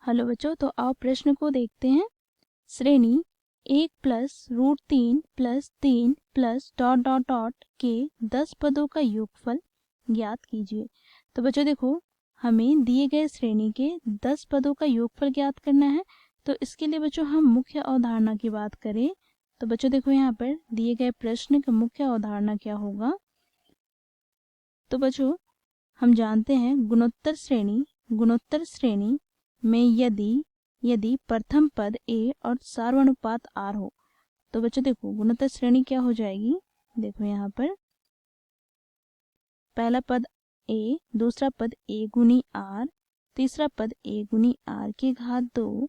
Hello बच्चों, तो आओ प्रश्न को देखते हैं। श्रेणी 1 plus root 3 plus 3 plus dot dot dot के 10 पदों का योगफल ज्ञात कीजिए। तो बच्चों देखो, हमें दिए गए श्रेणी के 10 पदों का योगफल ज्ञात करना है। तो इसके लिए बच्चों हम मुख्य अवधारणा की बात करें तो बच्चों देखो, यहाँ पर दिए गए प्रश्न का मुख्य अवधारणा क्या होगा। तो बच्चों हम जानते हैं गुणोत्तर श्रेणी में यदि प्रथम पद a और सार्वनुपात r हो। तो बच्चों देखो, गुणोत्तर श्रेणी क्या हो जाएगी। देखो यहाँ पर पहला पद a, दूसरा पद a गुनी r, तीसरा पद a गुनी r की घात 2,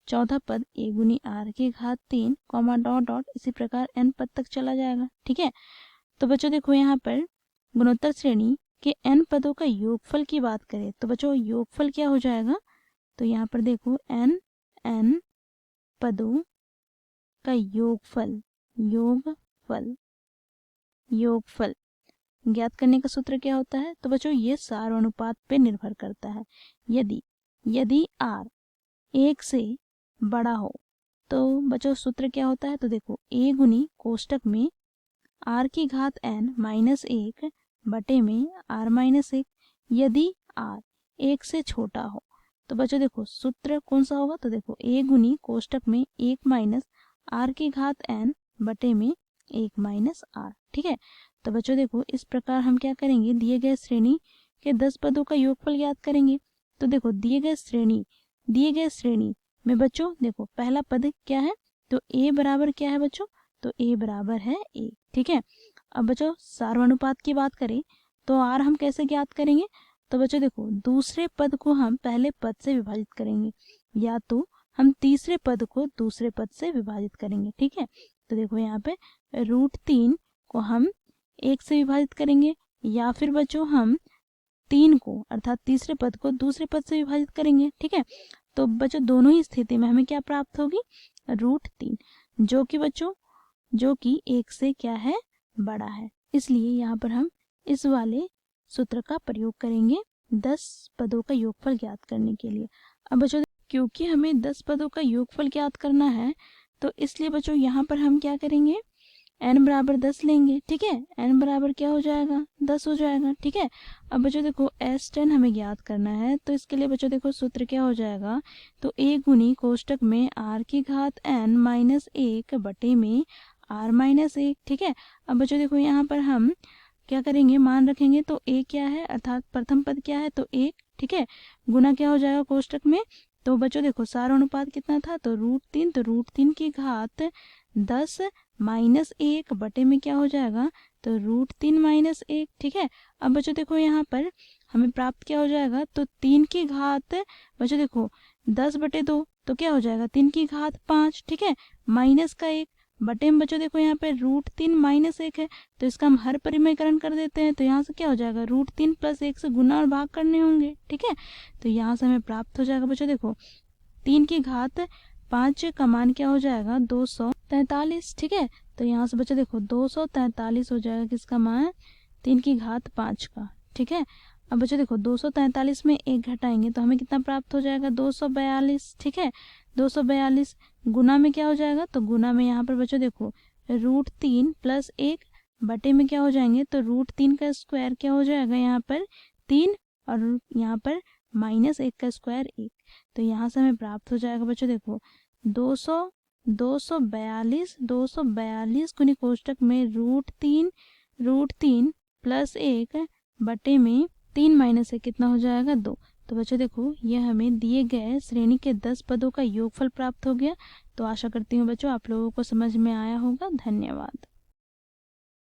चौथा पद a गुनी r की घात 3, कॉमा डॉट डॉट, इसी प्रकार n पद तक चला जाएगा। ठीक है। तो बच्चों देखो, यहाँ पर गुणोत्तर श्रेणी के n पदों का योगफल की बात करें तो बच्चों योगफल क्या हो जाएगा। तो यहाँ पर देखो n पदों का योगफल ज्ञात करने का सूत्र क्या होता है। तो बच्चों ये सार्वनुपात पे निर्भर करता है। यदि r 1 से बड़ा हो तो बच्चों सूत्र क्या होता है। तो देखो a गुनी कोष्टक में r की घात n माइनस 1 बटे में r माइनस 1। यदि r 1 से छोटा हो तो बच्चों देखो सूत्र कौन सा होगा। तो देखो a गुनी कोष्टक में 1 माइनस r की घात n बटे में 1 माइनस r। ठीक है। तो बच्चों देखो, इस प्रकार हम क्या करेंगे, दिए गए श्रेणी के 10 पदों का योगफल ज्ञात करेंगे। तो देखो दिए गए श्रेणी में बच्चों देखो पहला पद क्या है। तो a बराबर क्या है बच्चों। तो a बराबर है 1। ठीक है। अब बच्चों सार्वनुपात की बात करें तो r हम कैसे ज्ञात करेंगे। तो बच्चों देखो, दूसरे पद को हम पहले पद से विभाजित करेंगे या तो हम तीसरे पद को दूसरे पद से विभाजित करेंगे। ठीक है। तो देखो यहाँ पे रूट 3 को हम 1 से विभाजित करेंगे या फिर बच्चों हम 3 को अर्थात तीसरे पद को दूसरे पद से विभाजित करेंगे। ठीक है। तो बच्चों दोनों ही स्थिति में हमें क्या प्राप्त होगी, रूट 3, जो कि 1 से क्या है, बड़ा है। इसलिए यहाँ पर हम इस वाले सूत्र का प्रयोग करेंगे 10 पदों का योगफल ज्ञात करने के लिए। अब बच्चों क्योंकि हमें 10 पदों का योगफल ज्ञात करना है तो इसलिए बच्चों यहाँ पर हम क्या करेंगे, n बराबर 10 लेंगे। ठीक है। n बराबर क्या हो जाएगा, 10 हो जाएगा। ठीक है। अब बच्चों देखो S10 हमें ज्ञात करना है तो इसके लिए बच्चों देखो सूत्र क्या हो जाएगा। तो a गुनी कोष्टक में r की घात n माइनस 1 बटे में r माइनस 1। ठीक है। अब बच्चों देखो यहाँ पर हम क्या करेंगे, मान रखेंगे। तो a क्या है अर्थात प्रथम पद क्या है, तो 1। ठीक है। गुना क्या हो जाएगा कोष्टक में। तो बच्चों देखो सार्वनुपात कितना था, तो रूट 3, तो रूट 3 की घात 10 माइनस 1 बटे में क्या हो जाएगा, तो रूट 3 माइनस 1। ठीक है। अब बच्चों देखो यहाँ पर हमें प्राप्त क्या हो जाएगा, तो 3 की घात बच्चों देखो 10 बटे 2 तो क्या हो जाएगा, 3 की घात 5। ठीक है। माइनस का 1 बटे में बच्चों देखो यहाँ पे रूट 3 माइनस 1 है तो इसका हम हर परिमेयकरण कर देते हैं। तो यहाँ से क्या हो जाएगा, रूट 3 प्लस 1 से गुना और भाग करने होंगे। ठीक है। तो यहाँ से हमें प्राप्त हो जाएगा बच्चों देखो 3 की घात 5 का मान क्या हो जाएगा, 243। ठीक है। तो यहाँ से बच्चों देखो 243 हो जाएगा किसका मान, 3 की घात 5 का। ठीक है। अब बच्चों देखो 243 में 1 घटाएंगे तो हमें कितना प्राप्त हो जाएगा, 242। ठीक है। 242 गुना में क्या हो जाएगा, तो गुना में यहाँ पर बच्चों देखो रूट 3 प्लस 1 बटे में क्या हो जाएंगे, तो रूट 3 का स्क्वायर क्या हो जाएगा यहाँ पर 3 और यहाँ पर माइनस 1 का स्क्वायर 1। तो यहाँ से हमें प्राप्त हो जाएगा बच्चों देखो 242 गुनी कोष्टक में रूट 3 प्लस 1 बटे में 3 माइनस 1 कितना हो जाएगा, 2। तो बच्चों देखो ये हमें दिए गए श्रेणी के 10 पदों का योगफल प्राप्त हो गया। तो आशा करती हूँ बच्चों आप लोगों को समझ में आया होगा। धन्यवाद।